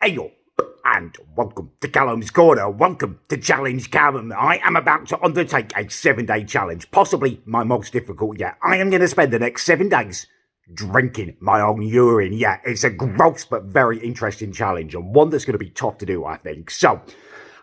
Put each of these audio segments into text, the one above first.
Ayo, and welcome to Callum's Corner. Welcome to Challenge Callum. I am about to undertake a 7-day challenge, possibly my most difficult yet. I am going to spend the next 7 days drinking my own urine. Yeah, it's a gross but very interesting challenge, and one that's going to be tough to do, I think. So,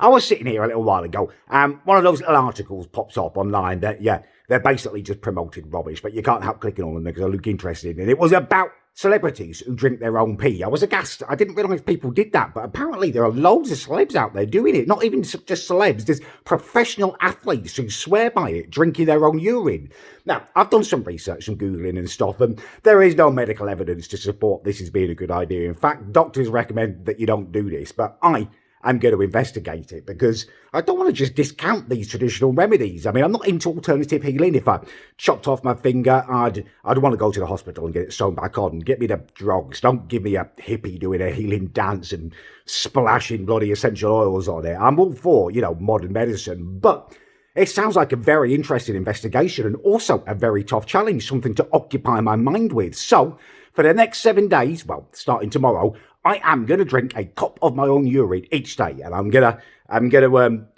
I was sitting here a little while ago, and one of those little articles pops up online that, they're basically just promoting rubbish, but you can't help clicking on them because they look interesting. And it was about celebrities who drink their own pee. I was aghast. I didn't realise people did that, but apparently there are loads of celebs out there doing it. Not even just celebs, there's professional athletes who swear by it, drinking their own urine. Now, I've done some research, some Googling and stuff, and there is no medical evidence to support this as being a good idea. In fact, doctors recommend that you don't do this, but I'm going to investigate it because I don't want to just discount these traditional remedies. I mean, I'm not into alternative healing. If I chopped off my finger, I'd want to go to the hospital and get it sewn back on. Get me the drugs. Don't give me a hippie doing a healing dance and splashing bloody essential oils on it. I'm all for, modern medicine, but it sounds like a very interesting investigation and also a very tough challenge, something to occupy my mind with. So, for the next 7 days, well, starting tomorrow, I am going to drink a cup of my own urine each day, and I'm going to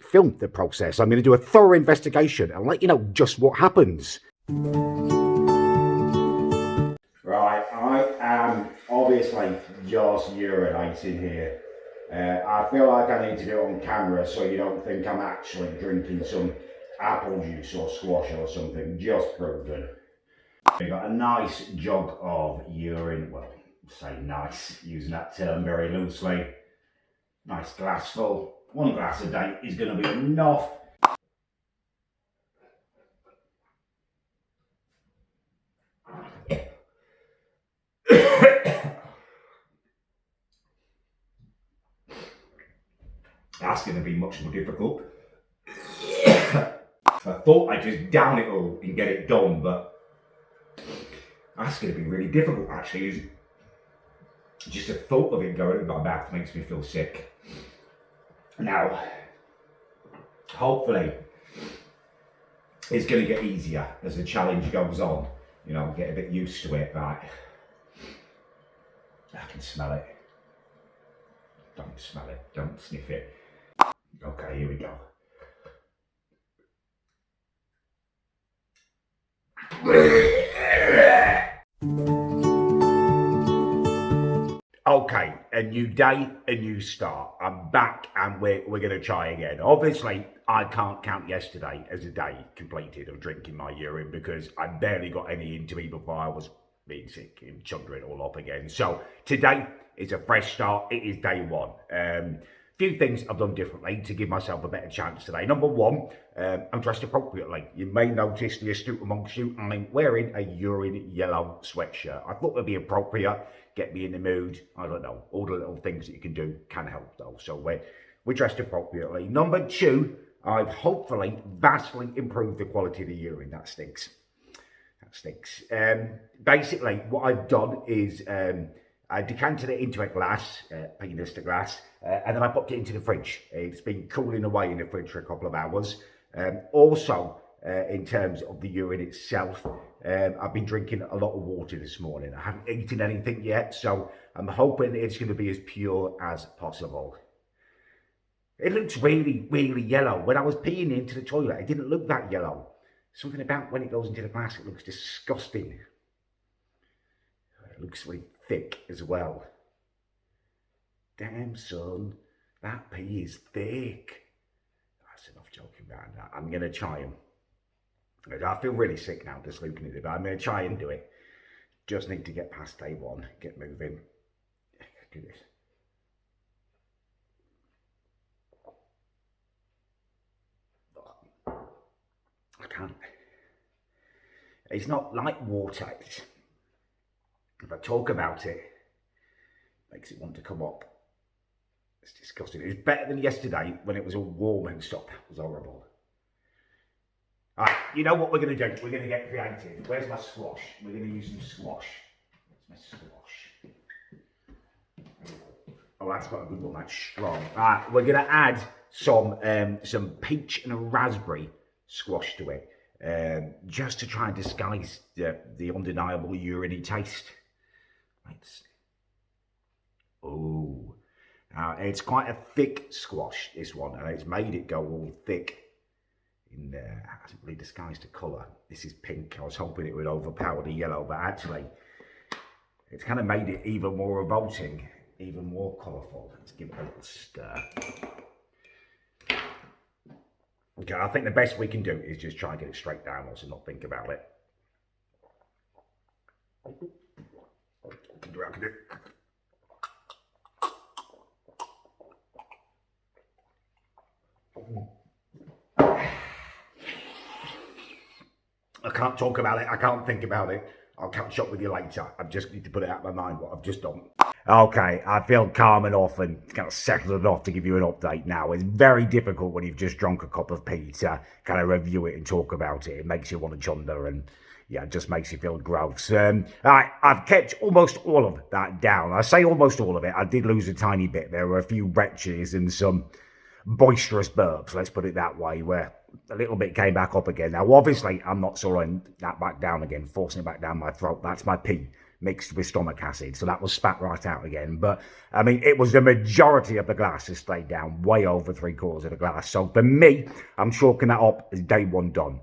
film the process. I'm going to do a thorough investigation and let you know just what happens. Right, I am obviously just urinating here. I feel like I need to do it on camera so you don't think I'm actually drinking some apple juice or squash or something, just proven. We've got a nice jug of urine, well, say nice, using that term very loosely. Nice glass full. 1 glass a day is going to be enough. That's going to be much more difficult. I thought I'd just down it all and get it done, but that's going to be really difficult actually. Just the thought of it going in my mouth makes me feel sick. Now, hopefully, it's going to get easier as the challenge goes on. Get a bit used to it. Right. I can smell it. Don't smell it. Don't sniff it. Okay, here we go. Okay, a new day, a new start. I'm back and we're going to try again. Obviously, I can't count yesterday as a day completed of drinking my urine because I barely got any into me before I was being sick and chugging it all up again. So today is a fresh start. It is day one. Few things I've done differently to give myself a better chance today. Number one, I'm dressed appropriately. You may notice, the astute amongst you, I'm wearing a urine yellow sweatshirt. I thought it would be appropriate, get me in the mood. I don't know, all the little things that you can do can help though. So we're dressed appropriately. Number two, I've hopefully vastly improved the quality of the urine. That stinks. Basically, what I've done is I decanted it into a glass, penis to glass, and then I popped it into the fridge. It's been cooling away in the fridge for a couple of hours. Also, in terms of the urine itself, I've been drinking a lot of water this morning. I haven't eaten anything yet, so I'm hoping it's going to be as pure as possible. It looks really, really yellow. When I was peeing into the toilet, it didn't look that yellow. Something about when it goes into the glass, it looks disgusting. It looks really thick as well. Damn, son, that pee is thick. That's enough joking around that. I'm going to try and... I feel really sick now just looking at it, but I'm going to try and do it. Just need to get past day one, get moving. Do this. I can't. It's not like water. If I talk about it, makes it want to come up. It's disgusting. It was better than yesterday when it was all warm and stuff. That was horrible. Alright, you know what we're going to do? We're going to get creative. Where's my squash? We're going to use some squash. Where's my squash? Oh, that's got a good one. That's strong. Alright, we're going to add some peach and a raspberry squash to it. Just to try and disguise the undeniable urine taste. Right. Oh, It's quite a thick squash, this one, and it's made it go all thick in there. It hasn't really disguised the colour. This is pink. I was hoping it would overpower the yellow, but actually it's kind of made it even more revolting, even more colourful. Let's give it a little stir. Okay, I think the best we can do is just try and get it straight down, also not think about it. I can't talk about it. I can't think about it. I'll catch up with you later. I just need to put it out of my mind what I've just done. Okay, I feel calm enough and kind of settled enough to give you an update now. It's very difficult when you've just drunk a cup of pee to kind of review it and talk about it. It makes you want to chunder and yeah, it just makes you feel gross. I've kept almost all of that down. I say almost all of it. I did lose a tiny bit. There were a few retches and some boisterous burps, let's put it that way, where a little bit came back up again. Now, obviously, I'm not throwing that back down again, forcing it back down my throat. That's my pee mixed with stomach acid, so that was spat right out again. But, I mean, it was the majority of the glass has stayed down, way over 3/4 of the glass. So, for me, I'm chalking that up as day one done.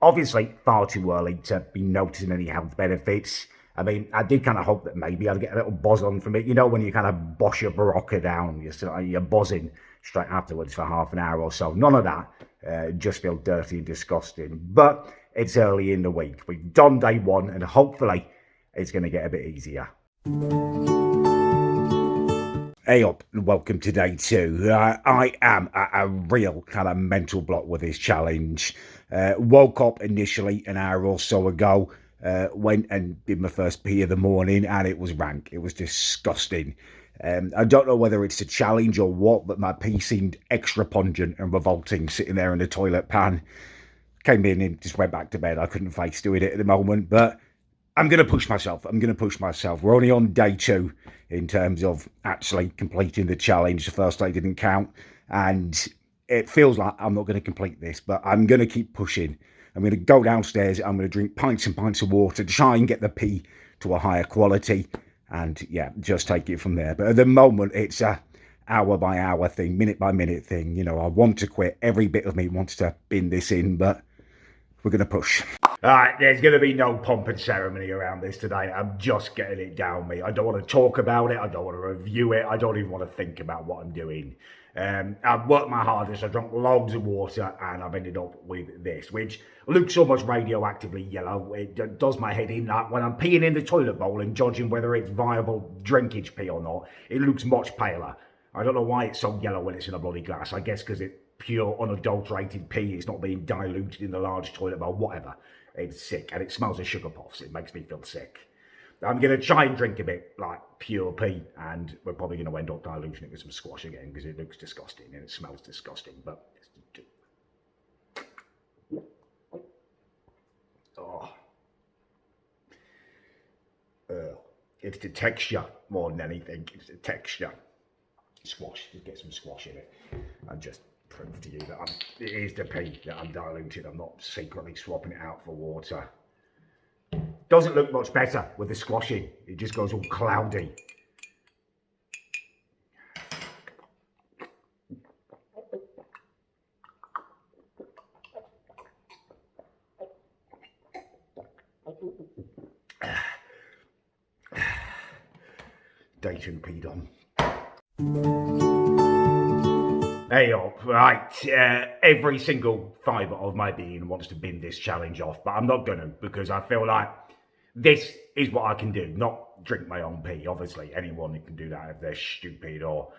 Obviously, far too early to be noticing any health benefits. I mean, I did kind of hope that maybe I'd get a little buzz on from it. You know, when you kind of bosh your Barocca down, you're buzzing straight afterwards for half an hour or so. None of that. Just feel dirty and disgusting. But it's early in the week. We've done day one, and hopefully it's going to get a bit easier. Hey up, and welcome to day two. I am at a real kind of mental block with this challenge. Woke up initially an hour or so ago. Went and did my first pee of the morning, and it was rank. It was disgusting. I don't know whether it's a challenge or what, but my pee seemed extra pungent and revolting sitting there in the toilet pan. Came in and just went back to bed. I couldn't face doing it at the moment, but I'm going to push myself. We're only on day two in terms of actually completing the challenge. The first day didn't count, and it feels like I'm not going to complete this, but I'm going to keep pushing. I'm going to go downstairs. I'm going to drink pints and pints of water to try and get the pee to a higher quality. And yeah, just take it from there. But at the moment, it's a hour by hour thing, minute by minute thing. You know, I want to quit. Every bit of me wants to bin this in, but we're going to push. All right, there's going to be no pomp and ceremony around this today. I'm just getting it down me. I don't want to talk about it. I don't want to review it. I don't even want to think about what I'm doing. I've worked my hardest. I drank loads of water, and I've ended up with this, which looks almost radioactively yellow. It does my head in. Like when I'm peeing in the toilet bowl and judging whether it's viable drinkage pee or not, it looks much paler. I don't know why it's so yellow when it's in a bloody glass. I guess because it's pure, unadulterated pee. It's not being diluted in the large toilet bowl, whatever. It's sick, and it smells of sugar puffs. It makes me feel sick. I'm going to try and drink a bit like pure pee, and we're probably going to end up diluting it with some squash again because it looks disgusting and it smells disgusting. But it's the texture more than anything. It's the texture. Squash, just get some squash in it, and just prove to you that it is the pee that I'm diluting. I'm not secretly swapping it out for water. Doesn't look much better with the squashing. It just goes all cloudy. Day two peed on. Hey up, right, every single fibre of my being wants to bin this challenge off, but I'm not gonna, because I feel like this is what I can do, not drink my own pee. Obviously, anyone can do that if they're stupid or,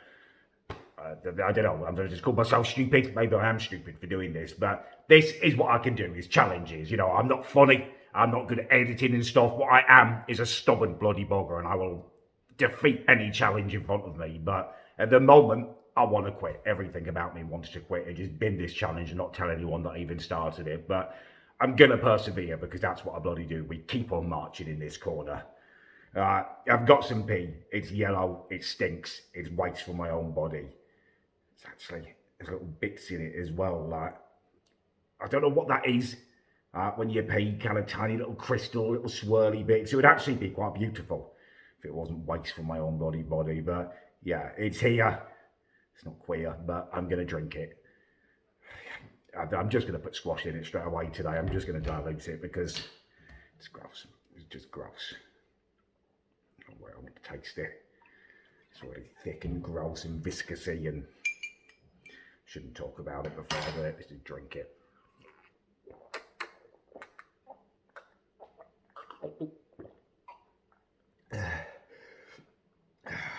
I don't know, I'm gonna just call myself stupid. Maybe I am stupid for doing this, but this is what I can do, is challenges. You know, I'm not funny, I'm not good at editing and stuff. What I am is a stubborn bloody bugger, and I will defeat any challenge in front of me. But at the moment, I want to quit. Everything about me wants to quit and just bin this challenge and not tell anyone that I even started it. But I'm going to persevere, because that's what I bloody do. We keep on marching in this corner. I've got some pee. It's yellow. It stinks. It's waste for my own body. It's actually, there's little bits in it as well. Like, I don't know what that is. When you pee, kind of tiny little crystal, little swirly bits. It would actually be quite beautiful if it wasn't waste for my own body. But Yeah, it's here. It's not queer, but I'm going to drink it. I'm just going to put squash in it straight away today. I'm just going to dilute it because it's gross. It's just gross. Oh, well, I'm going to taste it. It's already thick and gross and viscousy, and shouldn't talk about it before I do it. Just drink it.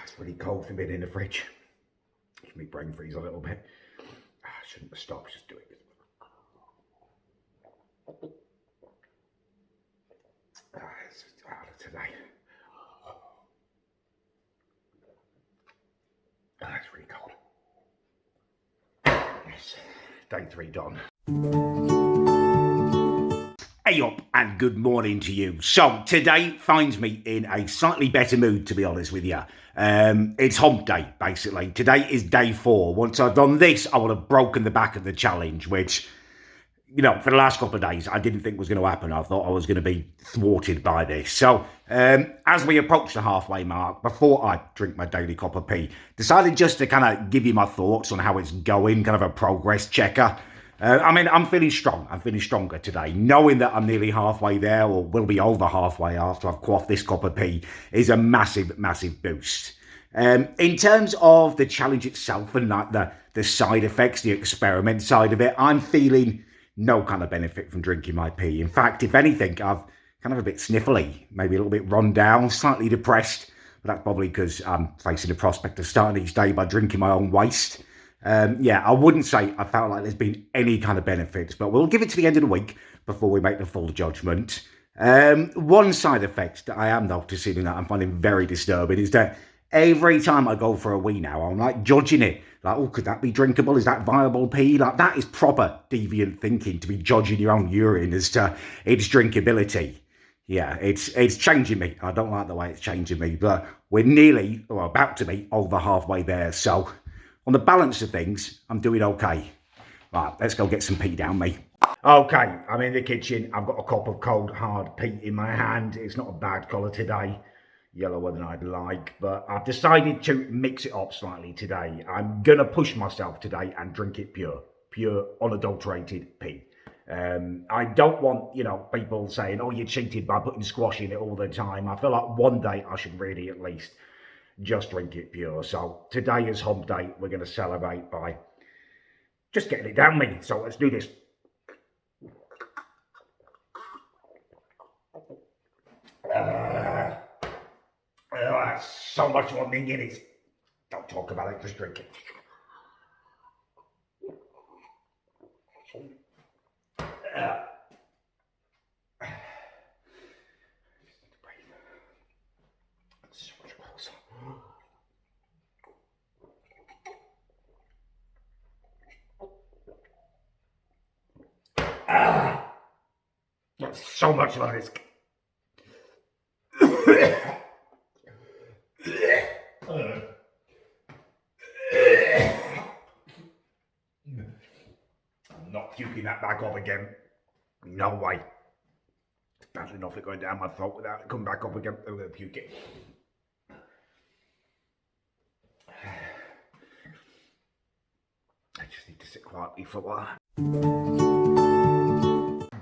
It's really cold for being in the fridge. Let me brain freeze a little bit. I shouldn't have stopped, just do it. It's harder today. It's really cold. Yes, day 3 done. Hey up and good morning to you. So today finds me in a slightly better mood, to be honest with you. It's hump day, basically. Today is day 4. Once I've done this, I would have broken the back of the challenge, which, you know, for the last couple of days, I didn't think was going to happen. I thought I was going to be thwarted by this. So as we approach the halfway mark, before I drink my daily cup of tea, decided just to kind of give you my thoughts on how it's going, kind of a progress checker. I'm feeling strong. I'm feeling stronger today. Knowing that I'm nearly halfway there, or will be over halfway after I've quaffed this cup of tea, is a massive, massive boost. In terms of the challenge itself and like the side effects, the experiment side of it, I'm feeling no kind of benefit from drinking my pee. In fact, if anything, I've kind of a bit sniffly, maybe a little bit run down, slightly depressed. But that's probably because I'm facing the prospect of starting each day by drinking my own waste. I wouldn't say I felt like there's been any kind of benefits, but we'll give it to the end of the week before we make the full judgment. One side effect that I am noticing and that I'm finding very disturbing is that every time I go for a wee now, I'm like judging it. Like, oh, could that be drinkable? Is that viable pee? Like, that is proper deviant thinking, to be judging your own urine as to its drinkability. Yeah, it's changing me. I don't like the way it's changing me, but we're nearly, or about to be, over halfway there. So on the balance of things, I'm doing okay. Right, let's go get some pee down me. Okay, I'm in the kitchen. I've got a cup of cold, hard pee in my hand. It's not a bad colour today. Yellower than I'd like, but I've decided to mix it up slightly today. I'm going to push myself today and drink it pure, unadulterated pee. I don't want, people saying, oh, you cheated by putting squash in it all the time. I feel like one day I should really at least just drink it pure. So today is hump day. We're going to celebrate by just getting it down me. So let's do this. So much more thing in it. Don't talk about it, just drink it. So much closer. That's so much fun. It's I'm not puking that back up again. No way. It's bad enough it going down my throat without it coming back up again. I'm going to puke it. I just need to sit quietly for a while.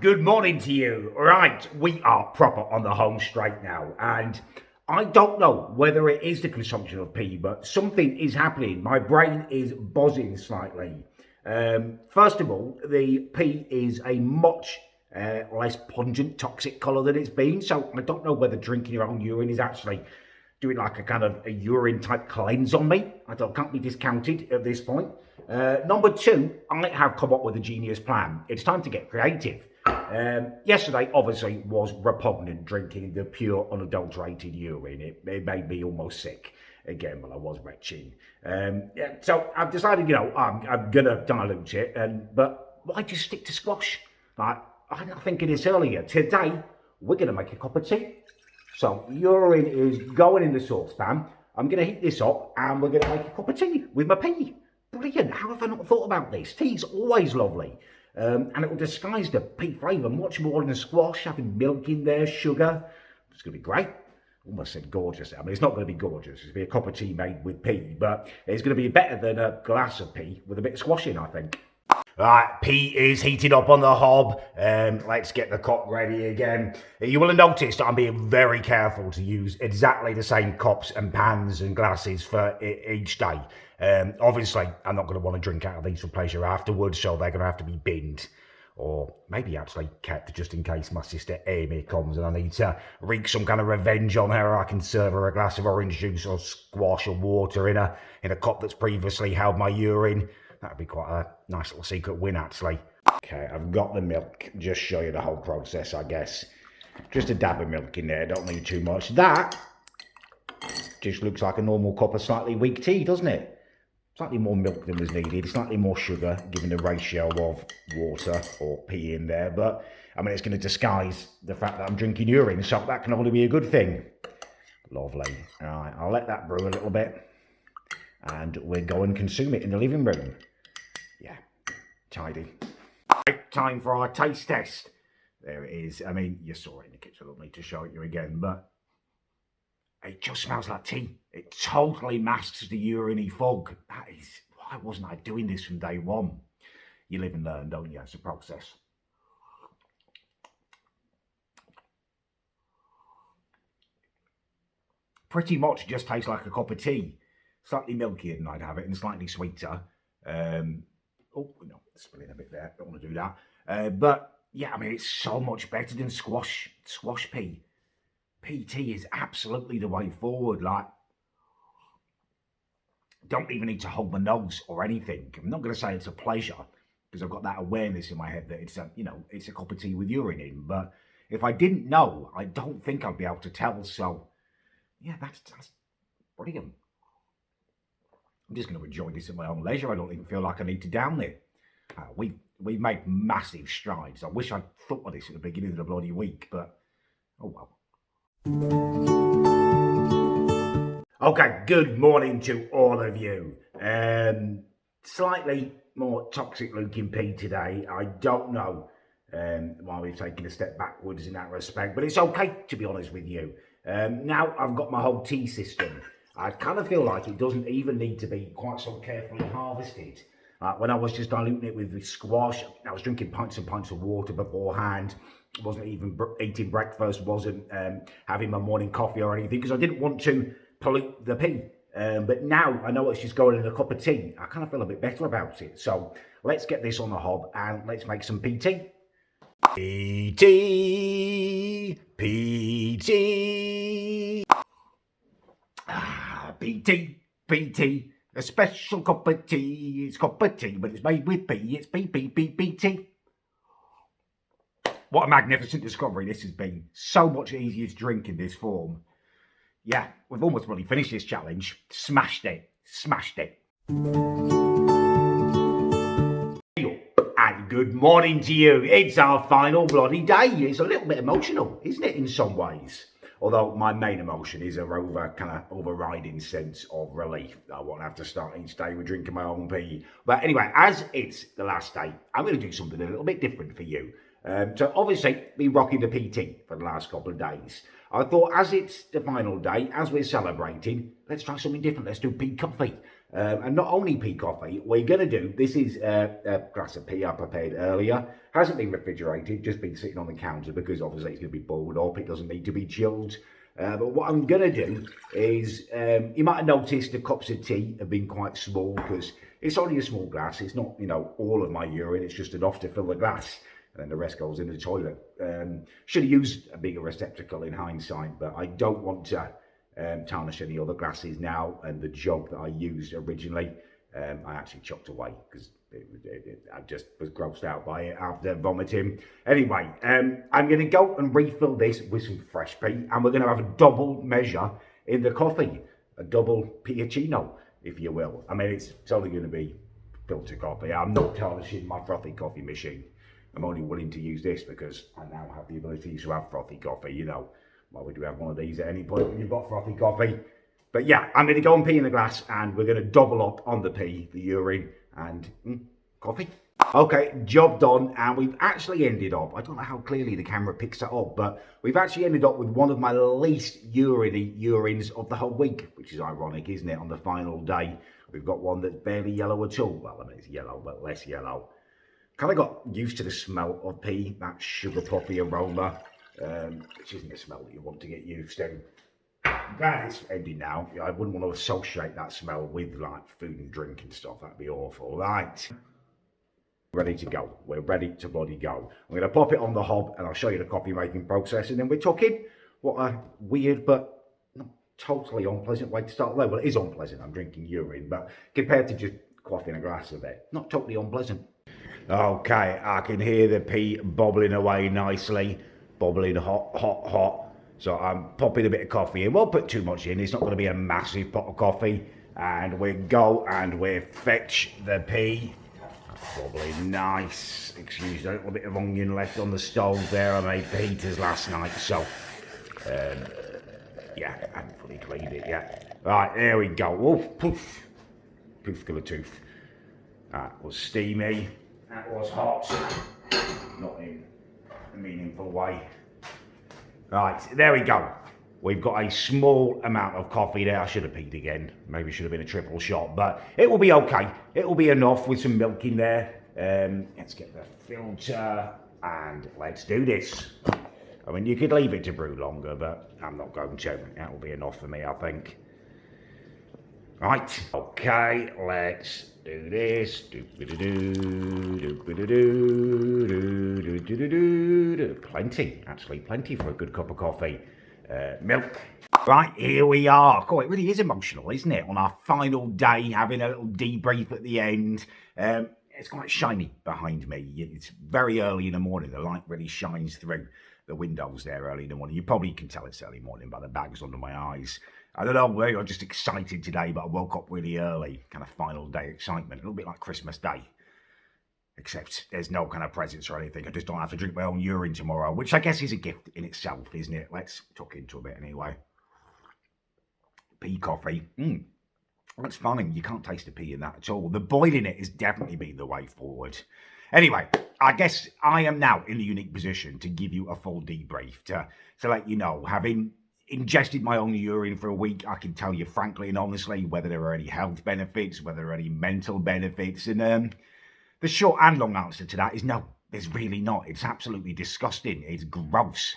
Good morning to you. Right, we are proper on the home straight now, and I don't know whether it is the consumption of pee, but something is happening. My brain is buzzing slightly. First of all, the pee is a much less pungent, toxic colour than it's been, so I don't know whether drinking your own urine is actually doing like a kind of a urine type cleanse on me. Can't be discounted at this point. Number 2, I have come up with a genius plan. It's time to get creative. Yesterday, obviously, was repugnant drinking the pure, unadulterated urine. It made me almost sick again when I was retching. So I've decided, I'm going to dilute it. But why just stick to squash? Like, I was thinking this earlier. Today, we're going to make a cup of tea. So urine is going in the saucepan. I'm going to heat this up and we're going to make a cup of tea with my pea. Brilliant. How have I not thought about this? Tea's always lovely. And it will disguise the pea flavour much more than the squash, having milk in there, sugar. It's going to be great. almost said gorgeous. I mean, it's not going to be gorgeous. It's going to be a cup of tea made with pea, but it's going to be better than a glass of pea with a bit of squash in, I think. Right, pea is heated up on the hob. Let's get the cup ready again. You will have noticed that I'm being very careful to use exactly the same cups and pans and glasses for each day. Obviously, I'm not going to want to drink out of these for pleasure afterwards, so they're going to have to be binned. Or maybe actually kept just in case my sister Amy comes and I need to wreak some kind of revenge on her. I can serve her a glass of orange juice or squash or water in a cup that's previously held my urine. That'd be quite a nice little secret win, actually. Okay, I've got the milk. Just show you the whole process, I guess. Just a dab of milk in there. Don't need too much. That just looks like a normal cup of slightly weak tea, doesn't it? Slightly more milk than was needed. Slightly more sugar, given the ratio of water or pea in there. But, I mean, it's going to disguise the fact that I'm drinking urine, so that can only be a good thing. Lovely. All right, I'll let that brew a little bit. And we'll go and consume it in the living room. Yeah, tidy. Right, time for our taste test. There it is. I mean, you saw it in the kitchen. I don't need to show it you again, but it just smells like tea. It totally masks the urine fog. That is, why wasn't I doing this from day one? You live and learn, don't you? It's a process. Pretty much just tastes like a cup of tea. Slightly milkier than I'd have it and slightly sweeter. Oh, no, spilling a bit there. Don't want to do that. But, yeah, I mean, it's so much better than squash pea. PT is absolutely the way forward. Like, don't even need to hold my nose or anything. I'm not going to say it's a pleasure because I've got that awareness in my head that it's a, it's a cup of tea with urine in. But if I didn't know, I don't think I'd be able to tell. So, yeah, that's brilliant. I'm just going to enjoy this at my own leisure. I don't even feel like I need to down it. We've made massive strides. I wish I'd thought of this at the beginning of the bloody week, but oh well. Okay, good morning to all of you. Slightly more toxic looking pea today. I don't know why we've taken a step backwards in that respect, but it's okay, to be honest with you. Now I've got my whole tea system. I kind of feel like it doesn't even need to be quite so carefully harvested. When I was just diluting it with squash, I was drinking pints and pints of water beforehand. Wasn't even eating breakfast, wasn't having my morning coffee or anything because I didn't want to pollute the pea. But now I know it's just going in a cup of tea. I kind of feel a bit better about it. So let's get this on the hob and let's make some PT. PT. PT. A special cup of tea. It's cup of tea, but it's made with pea. It's PT. What a magnificent discovery this has been. So much easier to drink in this form. Yeah, we've almost really finished this challenge. Smashed it. And good morning to you. It's our final bloody day. It's a little bit emotional, isn't it, in some ways? Although my main emotion is a overriding sense of relief. I won't have to start each day with drinking my own pee. But anyway, as it's the last day, I'm going to do something a little bit different for you. So obviously, been rocking the PT for the last couple of days. I thought as it's the final day, as we're celebrating, let's try something different. Let's do pea coffee. And not only pea coffee, we're going to do, this is a glass of pea I prepared earlier. Hasn't been refrigerated, just been sitting on the counter because obviously it's going to be boiled up. It doesn't need to be chilled. But what I'm going to do is, you might have noticed the cups of tea have been quite small because it's only a small glass. It's not, all of my urine. It's just enough to fill the glass. And then the rest goes in the toilet. Should have used a bigger receptacle in hindsight, but I don't want to tarnish any other glasses now. And the jug that I used originally, I actually chucked away because I just was grossed out by it after vomiting. Anyway, I'm going to go and refill this with some fresh pea, and we're going to have a double measure in the coffee, a double piacino, if you will. I mean, it's only going to be filter coffee. I'm not tarnishing my frothy coffee machine. I'm only willing to use this because I now have the ability to have frothy coffee. Why would you have one of these at any point when you've got frothy coffee? But yeah, I'm going to go and pee in the glass and we're going to double up on the pee, the urine, and coffee. Okay, job done, and we've actually ended up, I don't know how clearly the camera picks that up, but we've actually ended up with one of my least urines of the whole week, which is ironic, isn't it? On the final day, we've got one that's barely yellow at all. Well, I mean, it's yellow, but less yellow. Kind of got used to the smell of pee, that sugar poppy aroma, which isn't a smell that you want to get used to. Glad it's ending now. I wouldn't want to associate that smell with like food and drink and stuff. That'd be awful, right? Ready to go. We're ready to bloody go. I'm going to pop it on the hob and I'll show you the coffee making process, and then we're talking. What a weird but not totally unpleasant way to start. Well, it is unpleasant. I'm drinking urine, but compared to just quaffing a glass of it, not totally unpleasant. Okay, I can hear the pee bobbling away nicely, bobbling hot, hot, hot. So I'm popping a bit of coffee in. Won't put too much in. It's not going to be a massive pot of coffee. And we go and we fetch the pee. Bubbling nice. Excuse a little bit of onion left on the stove there. I made fajitas last night, so yeah, I haven't fully cleaned it yet. Right, there we go. Oh, poof. Poof killer tooth. That was steamy. That was hot. Not in a meaningful way. Right, there we go. We've got a small amount of coffee there. I should have peed again. Maybe should have been a triple shot, but it will be okay. It will be enough with some milk in there. Let's get the filter and let's do this. I mean, you could leave it to brew longer, but I'm not going to. That will be enough for me, I think. Right, okay, let's do this. Plenty, actually, plenty for a good cup of coffee. Milk. Right, here we are. God, it really is emotional, isn't it? On our final day, having a little debrief at the end. It's quite shiny behind me. It's very early in the morning. The light really shines through the windows there early in the morning. You probably can tell it's early morning by the bags under my eyes. I don't know, maybe I'm just excited today, but I woke up really early. Kind of final day excitement. A little bit like Christmas Day. Except there's no kind of presents or anything. I just don't have to drink my own urine tomorrow, which I guess is a gift in itself, isn't it? Let's tuck into a bit anyway. Pea coffee. That's fine. You can't taste the pea in that at all. The boiling it has definitely been the way forward. Anyway, I guess I am now in the unique position to give you a full debrief, to let you know, having ingested my own urine for a week, I can tell you frankly and honestly whether there are any health benefits, whether there are any mental benefits, and the short and long answer to that is no, there's really not. It's absolutely disgusting. It's gross.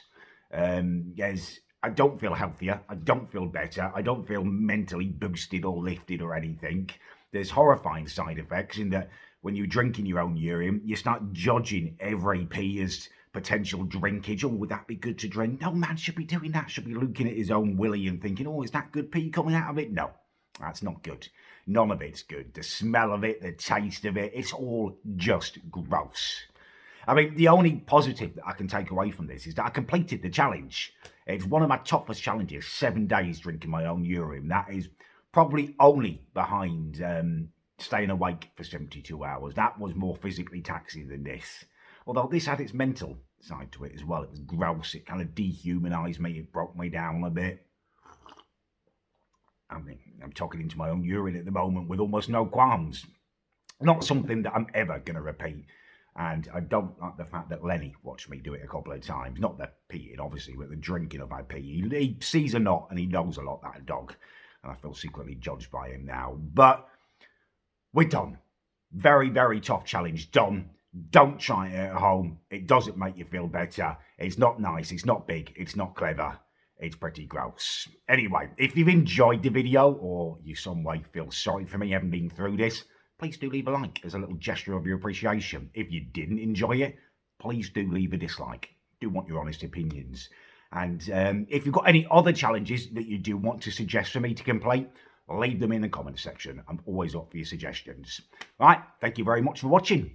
Yes, I don't feel healthier. I don't feel better. I don't feel mentally boosted or lifted or anything. There's horrifying side effects in that when you're drinking your own urine, you start judging every pee as potential drinkage. Oh, would that be good to drink? No man should be doing that. Should be looking at his own willy and thinking, oh, is that good pee coming out of it? No, that's not good. None of it's good. The smell of it, the taste of it, it's all just gross. I mean, the only positive that I can take away from this is that I completed the challenge. It's one of my toughest challenges, 7 days drinking my own urine. That is probably only behind staying awake for 72 hours. That was more physically taxing than this. Although this had its mental side to it as well. It was gross. It kind of dehumanized me. It broke me down a bit. I mean, I'm talking into my own urine at the moment with almost no qualms. Not something that I'm ever going to repeat. And I don't like the fact that Lenny watched me do it a couple of times. Not the peeing, obviously, but the drinking of my pee. He sees a lot and he knows a lot, that dog. And I feel secretly judged by him now. But we're done. Very, very tough challenge. Done. Don't try it at home. It doesn't make you feel better. It's not nice. It's not big. It's not clever. It's pretty gross. Anyway, if you've enjoyed the video or you some way feel sorry for me having been through this, please do leave a like as a little gesture of your appreciation. If you didn't enjoy it, please do leave a dislike. Do want your honest opinions. And if you've got any other challenges that you do want to suggest for me to complete, leave them in the comment section. I'm always up for your suggestions. Right, thank you very much for watching.